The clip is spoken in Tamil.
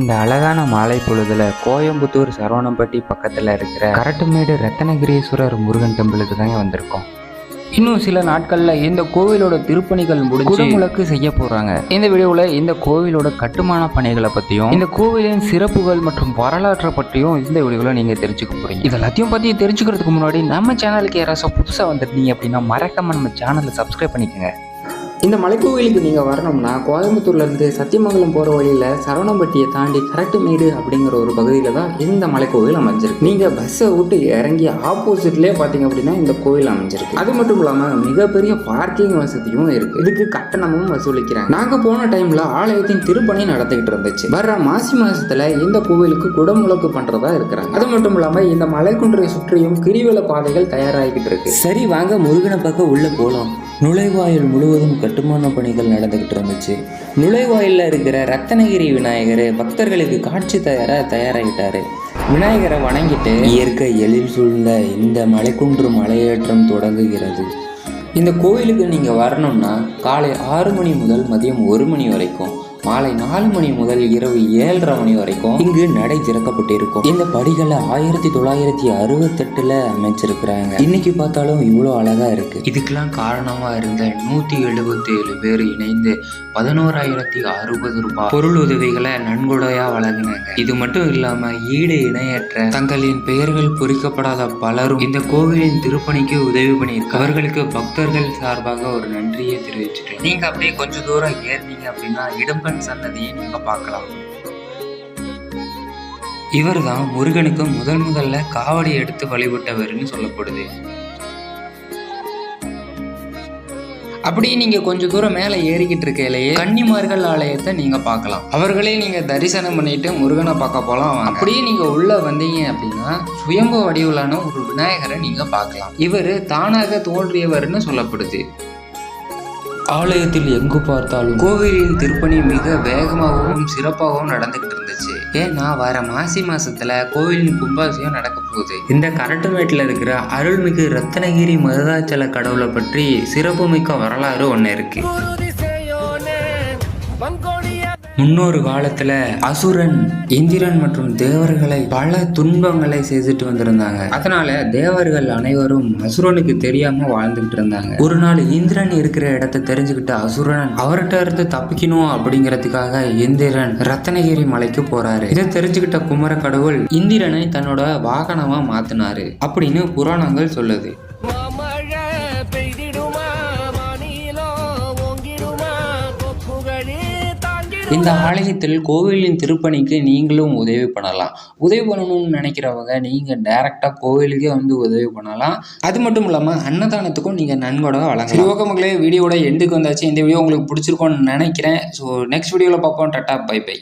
இந்த அழகான மாலை பொழுதுல கோயம்புத்தூர் சரவணம்பட்டி பக்கத்தில் இருக்கிற கரட்டுமேடு ரத்தனகிரீஸ்வரர் முருகன் டெம்பிளுக்கு தாங்க வந்திருக்கோம். இன்னும் சில நாட்களில் இந்த கோவிலோட திருப்பணிகள் குடமுழுக்கு செய்ய போகிறாங்க. இந்த வீடியோவில் இந்த கோவிலோட கட்டுமான பணிகளை பற்றியும் இந்த கோவிலின் சிறப்புகள் மற்றும் வரலாற்றை பற்றியும் இந்த வீடியோவில் நீங்கள் தெரிஞ்சுக்க போகிறீங்க. இது எல்லாத்தையும் பற்றி தெரிஞ்சுக்கிறதுக்கு முன்னாடி நம்ம சேனலுக்கு யாராச்சும் புதுசாக வந்துருந்தீங்க அப்படின்னா மறக்காம நம்ம சேனலை சப்ஸ்கிரைப் பண்ணிக்கோங்க. இந்த மலைக்கோவிலுக்கு நீங்கள் வரணும்னா கோயம்புத்தூர்லேருந்து சத்தியமங்கலம் போகிற வழியில் சரவணம்பட்டியை தாண்டி கரட்டுமேடு அப்படிங்கிற ஒரு பகுதியில் தான் இந்த மலைக்கோவில் அமைஞ்சிருக்கு. நீங்கள் பஸ்ஸை விட்டு இறங்கி ஆப்போசிட்லேயே பார்த்தீங்க அப்படின்னா இந்த கோவில் அமைஞ்சிருக்கு. அது மட்டும் இல்லாமல் மிகப்பெரிய பார்க்கிங் வசதியும் இருக்குது. இதுக்கு கட்டணமும் வசூலிக்கிறாங்க. நாங்கள் போன டைமில் ஆலயத்தின் திருப்பணி நடத்திக்கிட்டு இருந்துச்சு. வர்ற மாசி மாதத்தில் இந்த கோவிலுக்கு குடமுழுக்கு பண்ணுறதா இருக்கிறாங்க. அது மட்டும் இல்லாமல் இந்த மலைக்குன்றை சுற்றியும் கிரிவல பாதைகள் தயாராகிக்கிட்டு இருக்கு. சரி வாங்க முருகனை பக்கம் உள்ளே போகலாம். நுழைவாயில் முழுவதும் கட்டுமான பணிகள் நடந்துகிட்டு இருந்துச்சு. நுழைவாயிலில் இருக்கிற ரத்தனகிரி விநாயகர் பக்தர்களுக்கு காட்சி தயாராகிட்டாரு. விநாயகரை வணங்கிட்டு இயற்கை எழில் சூழ்ந்த இந்த மலைக்குன்று மலையேற்றம் தொடங்குகிறது. இந்த கோவிலுக்கு நீங்கள் வரணும்னா காலை 6 மணி முதல் மதியம் 1 மணி வரைக்கும், மாலை 4 மணி முதல் இரவு 7:30 மணி வரைக்கும் இங்கு நடை திறக்கப்பட்டிருக்கும். இந்த படிகளை 1968 அமைச்சிருக்கிறாங்க. இன்னைக்கு பார்த்தாலும் இவ்வளோ அழகா இருக்கு. இதுக்கெல்லாம் காரணமா இருந்த 177 பேர் இணைந்து 11,060 ரூபாய் பொருள் உதவிகளை நன்கொடையா வழங்கினாங்க. இது மட்டும் இல்லாம ஈடு இணையற்ற தங்களின் பெயர்கள் பொறிக்கப்படாத பலரும் இந்த கோவிலின் திருப்பணிக்கு உதவி பண்ணியிருக்காங்க. அவர்களுக்கு பக்தர்கள் சார்பாக ஒரு நன்றியை தெரிவிச்சுட்டு நீங்க அப்படியே கொஞ்சம் தூரம் ஏறினீங்க அப்படின்னா இடும்பன் சன்னதியை நீங்க பார்க்கலாம். இவர் தான் முருகனுக்கு முதல்ல காவடி எடுத்து வழிபட்டவர்னு சொல்லப்படுது. அப்படியே நீங்க கொஞ்சம் தூரம் மேல ஏறிக்கிட்டு இருக்கையிலேயே கன்னிமார்கள் ஆலயத்தை நீங்க பார்க்கலாம். அவர்களே நீங்க தரிசனம் பண்ணிட்டு முருகனை பார்க்க போலாம். அப்படியே நீங்க உள்ள வந்தீங்க அப்படின்னா சுயம்பு வடிவிலான ஒரு விநாயகரை நீங்க பார்க்கலாம். இவர் தானாக தோன்றியவர்னு சொல்லப்படுது. ஆலயத்தில் எங்கு பார்த்தாலும் கோவிலின் திருப்பணி மிக வேகமாகவும் சிறப்பாகவும் நடந்துகிட்டு இருந்துச்சு. ஏன்னா வர மாசி மாசத்துல கோவிலின் கும்பாபிஷேகம் நடக்க போகுது. இந்த கரட்டுமேட்டில் இருக்கிற அருள்மிகு ரத்தனகிரி மருதாச்சல கடவுளை பற்றி சிறப்புமிக்க வரலாறு ஒன்று இருக்கு. முன்னொரு காலத்துல அசுரன் இந்திரன் மற்றும் தேவர்களை பல துன்பங்களை செய்துட்டு வந்திருந்தாங்க. அதனால தேவர்கள் அனைவரும் அசுரனுக்கு தெரியாம வாழ்ந்துகிட்டு இருந்தாங்க. ஒரு நாள் இந்திரன் இருக்கிற இடத்த தெரிஞ்சுக்கிட்ட அசுரன் அவர்கிட்ட இருந்து தப்பிக்கணும் அப்படிங்கிறதுக்காக இந்திரன் ரத்தனகிரி மலைக்கு போறாரு. இதை தெரிஞ்சுக்கிட்ட குமர கடவுள் இந்திரனை தன்னோட வாகனமா மாத்தினாரு அப்படின்னு புராணங்கள் சொல்லுது. இந்த ஆலயத்தில் கோவிலின் திருப்பணிக்கு நீங்களும் உதவி பண்ணலாம். உதவி பண்ணணும்னு நினைக்கிறவங்க நீங்கள் டைரெக்டாக கோவிலுக்கே வந்து உதவி பண்ணலாம். அது மட்டும் இல்லாமல் அன்னதானத்துக்கும் நீங்கள் நன்கொடை வழங்கலாம். சரி ஓகே மக்களே, வீடியோட எண்டுக்கு வந்தாச்சு. இந்த வீடியோ உங்களுக்கு பிடிச்சிருக்கோன்னு நினைக்கிறேன். ஸோ நெக்ஸ்ட் வீடியோவில் பார்ப்போம். Tata, bye by.